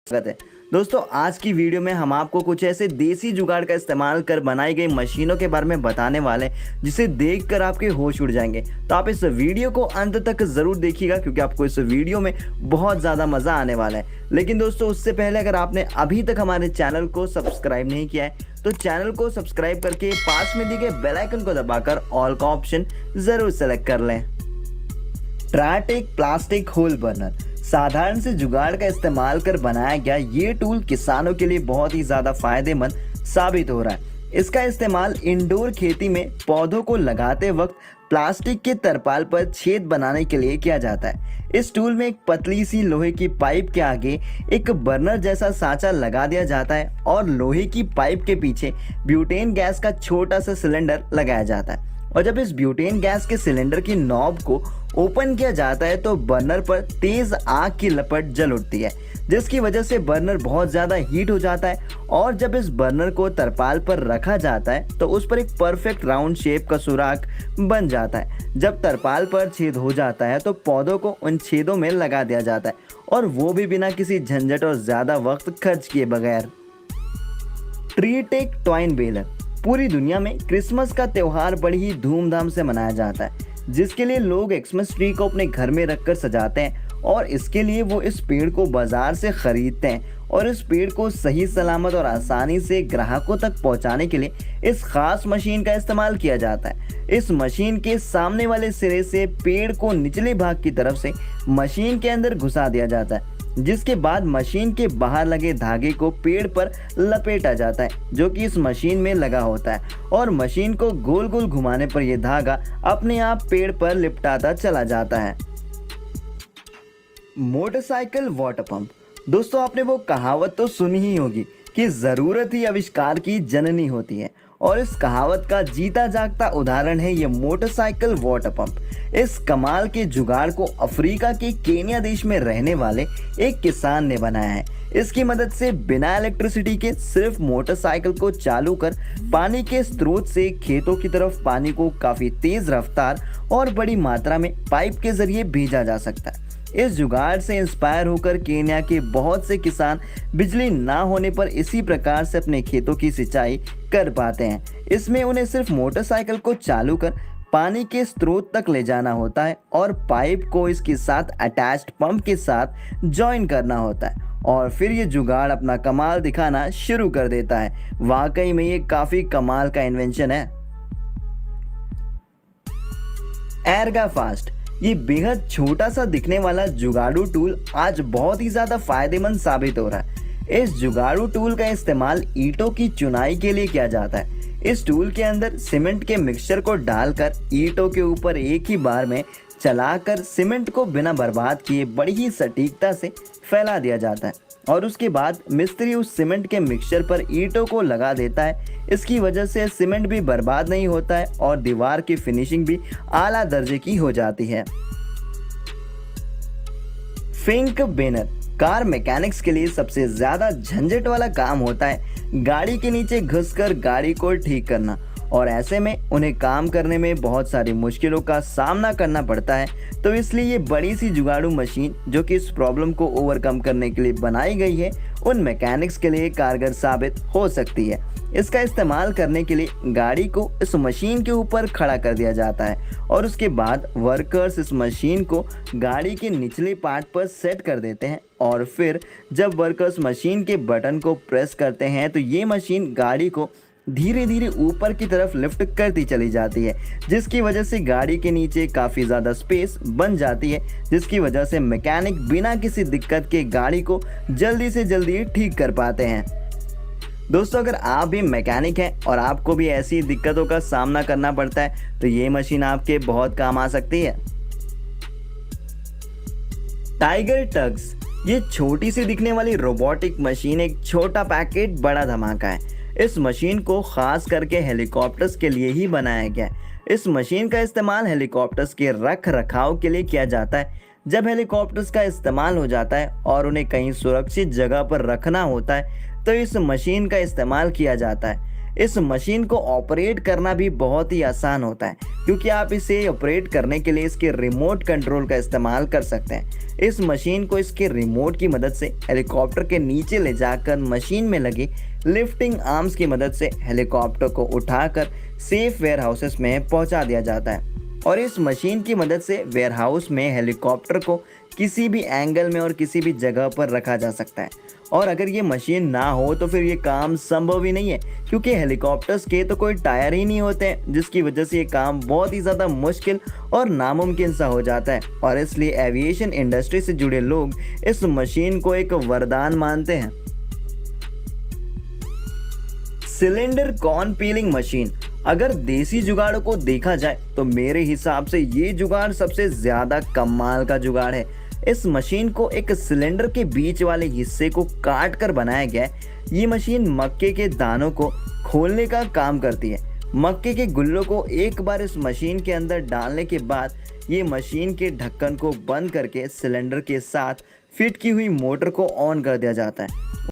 स्वागत है। दोस्तों, आज की वीडियो में हम आपको कुछ ऐसे देसी जुगाड़ का इस्तेमाल कर बनाई गई मशीनों के बारे में बताने वाले हैं जिसे देखकर आपके होश उड़ जाएंगे। तो आप इस वीडियो को अंत तक जरूर देखिएगा क्योंकि आपको इस वीडियो में बहुत ज़्यादा मज़ा आने वाला है। लेकिन दोस्तों, उससे पहले अगर आपने अभी तक हमारे चैनल को सब्सक्राइब नहीं किया है तो चैनल को सब्सक्राइब करके पास में दिए गए बेल आइकन को दबाकर ऑल का ऑप्शन ज़रूर सेलेक्ट कर लें। ट्राटेक प्लास्टिक होल बर्नर साधारण से जुगाड़ का इस्तेमाल कर बनाया गया ये टूल किसानों के लिए बहुत ही ज्यादा फायदेमंद साबित हो रहा है। इसका इस्तेमाल इंडोर खेती में पौधों को लगाते वक्त प्लास्टिक के तरपाल पर छेद बनाने के लिए किया जाता है। इस टूल में एक पतली सी लोहे की पाइप के आगे एक बर्नर जैसा सांचा लगा दिया जाता है और लोहे की पाइप के पीछे ब्यूटेन गैस का छोटा सा सिलेंडर लगाया जाता है। और जब इस ब्यूटेन गैस के सिलेंडर की नॉब को ओपन किया जाता है तो बर्नर पर तेज आग की लपट जल उठती है, जिसकी वजह से बर्नर बहुत ज़्यादा हीट हो जाता है। और जब इस बर्नर को तरपाल पर रखा जाता है तो उस पर एक परफेक्ट राउंड शेप का सुराख बन जाता है। जब तरपाल पर छेद हो जाता है तो पौधों को उन छेदों में लगा दिया जाता है, और वो भी बिना किसी झंझट और ज़्यादा वक्त खर्च किए बगैर। ट्रीटेक ट्वाइन बेलर पूरी दुनिया में क्रिसमस का त्यौहार बड़ी ही धूमधाम से मनाया जाता है, जिसके लिए लोग एक्समस ट्री को अपने घर में रखकर सजाते हैं। और इसके लिए वो इस पेड़ को बाजार से खरीदते हैं और इस पेड़ को सही सलामत और आसानी से ग्राहकों तक पहुंचाने के लिए इस खास मशीन का इस्तेमाल किया जाता है। इस मशीन के सामने वाले सिरे से पेड़ को निचले भाग की तरफ से मशीन के अंदर घुसा दिया जाता है, जिसके बाद मशीन के बाहर लगे धागे को पेड़ पर लपेटा जाता है जो कि इस मशीन में लगा होता है। और मशीन को गोल गोल घुमाने पर यह धागा अपने आप पेड़ पर लिपटाता चला जाता है। Motorcycle water pump. दोस्तों, आपने वो कहावत तो सुनी ही होगी कि जरूरत ही आविष्कार की जननी होती है, और इस कहावत का जीता जागता उदाहरण है ये मोटरसाइकिल वाटर पंप। इस कमाल के जुगाड़ को अफ्रीका के केन्या देश में रहने वाले एक किसान ने बनाया है। इसकी मदद से बिना इलेक्ट्रिसिटी के सिर्फ मोटरसाइकिल को चालू कर पानी के स्रोत से खेतों की तरफ पानी को काफी तेज रफ्तार और बड़ी मात्रा में पाइप के जरिए भेजा जा सकता है। इस जुगाड़ से इंस्पायर होकर केन्या के बहुत से किसान बिजली ना होने पर इसी प्रकार से अपने खेतों की सिंचाई कर पाते हैं। इसमें उन्हें सिर्फ मोटरसाइकिल को चालू कर पानी के स्रोत तक ले जाना होता है और पाइप को इसके साथ अटैच्ड पंप के साथ जॉइन करना होता है, और फिर ये जुगाड़ अपना कमाल दिखाना शुरू कर देता है। वाकई में ये काफी कमाल का इन्वेंशन है। एर्गा फास्ट ये बेहद छोटा सा दिखने वाला जुगाड़ू टूल आज बहुत ही ज्यादा फायदेमंद साबित हो रहा है। इस जुगाड़ू टूल का इस्तेमाल ईंटों की चुनाई के लिए किया जाता है। इस टूल के अंदर सीमेंट के मिक्सचर को डालकर ईंटों के ऊपर एक ही बार में चलाकर सीमेंट को बिना बर्बाद किए बड़ी ही सटीकता से फैला दिया जाता है, और उसके बाद मिस्त्री उस सीमेंट के मिक्सचर पर ईंटों को लगा देता है। इसकी वजह से सीमेंट भी बर्बाद नहीं होता है और दीवार की फिनिशिंग भी आला दर्जे की हो जाती है। फिंक बेनर कार मैकेनिक्स के लिए सबसे ज्यादा झंझट वाला काम होता है गाड़ी के नीचे घुसकर गाड़ी को ठीक करना, और ऐसे में उन्हें काम करने में बहुत सारी मुश्किलों का सामना करना पड़ता है। तो इसलिए ये बड़ी सी जुगाड़ू मशीन जो कि इस प्रॉब्लम को ओवरकम करने के लिए बनाई गई है, उन मैकेनिक्स के लिए कारगर साबित हो सकती है। इसका इस्तेमाल करने के लिए गाड़ी को इस मशीन के ऊपर खड़ा कर दिया जाता है, और उसके बाद वर्कर्स इस मशीन को गाड़ी के निचले पार्ट पर सेट कर देते हैं। और फिर जब वर्कर्स मशीन के बटन को प्रेस करते हैं तो ये मशीन गाड़ी को धीरे धीरे ऊपर की तरफ लिफ्ट करती चली जाती है, जिसकी वजह से गाड़ी के नीचे काफ़ी ज़्यादा स्पेस बन जाती है, जिसकी वजह से मैकेनिक बिना किसी दिक्कत के गाड़ी को जल्दी से जल्दी ठीक कर पाते हैं। दोस्तों, अगर आप भी मैकेनिक हैं और आपको भी ऐसी दिक्कतों का सामना करना पड़ता है तो ये मशीन आपके बहुत काम आ सकती है। टाइगर टग्स ये छोटी सी दिखने वाली रोबोटिक मशीन एक छोटा पैकेट बड़ा धमाका है। इस मशीन को खास करके हेलीकॉप्टर्स के लिए ही बनाया गया है। इस मशीन का इस्तेमाल हेलीकॉप्टर्स के रख रखाव के लिए किया जाता है। जब हेलीकॉप्टर्स का इस्तेमाल हो जाता है और उन्हें कहीं सुरक्षित जगह पर रखना होता है तो इस मशीन का इस्तेमाल किया जाता है। इस मशीन को ऑपरेट करना भी बहुत ही आसान होता है, क्योंकि आप इसे ऑपरेट करने के लिए इसके रिमोट कंट्रोल का इस्तेमाल कर सकते हैं। इस मशीन को इसके रिमोट की मदद से हेलीकॉप्टर के नीचे ले जाकर मशीन में लगे लिफ्टिंग आर्म्स की मदद से हेलीकॉप्टर को उठाकर सेफ वेयर हाउसेस में पहुंचा दिया जाता है। और इस मशीन की मदद से वेयर हाउस में हेलीकॉप्टर को किसी भी एंगल में और किसी भी जगह पर रखा जा सकता है। और अगर ये मशीन ना हो तो फिर ये काम संभव ही नहीं है, क्योंकि हेलीकॉप्टर्स के तो कोई टायर ही नहीं होते हैं, जिसकी वजह से ये काम बहुत ही ज़्यादा मुश्किल और नामुमकिन सा हो जाता है। और इसलिए एविएशन इंडस्ट्री से जुड़े लोग इस मशीन को एक वरदान मानते हैं। Cylinder corn piling machine. अगर देसी जुगाड़ों को देखा जाए तो मेरे हिसाब से ये जुगाड़ सबसे ज्यादा कमाल का जुगाड़ है। इस मशीन को एक सिलेंडर के बीच वाले हिस्से को काट कर बनाया गया है। ये मशीन मक्के के दानों को खोलने का काम करती है। मक्के के गुल्लों को एक बार इस मशीन के अंदर डालने के बाद ये मशीन के ढक्कन को बंद करके सिलेंडर के साथ फिट की हुई मोटर को ऑन कर दिया जाता है।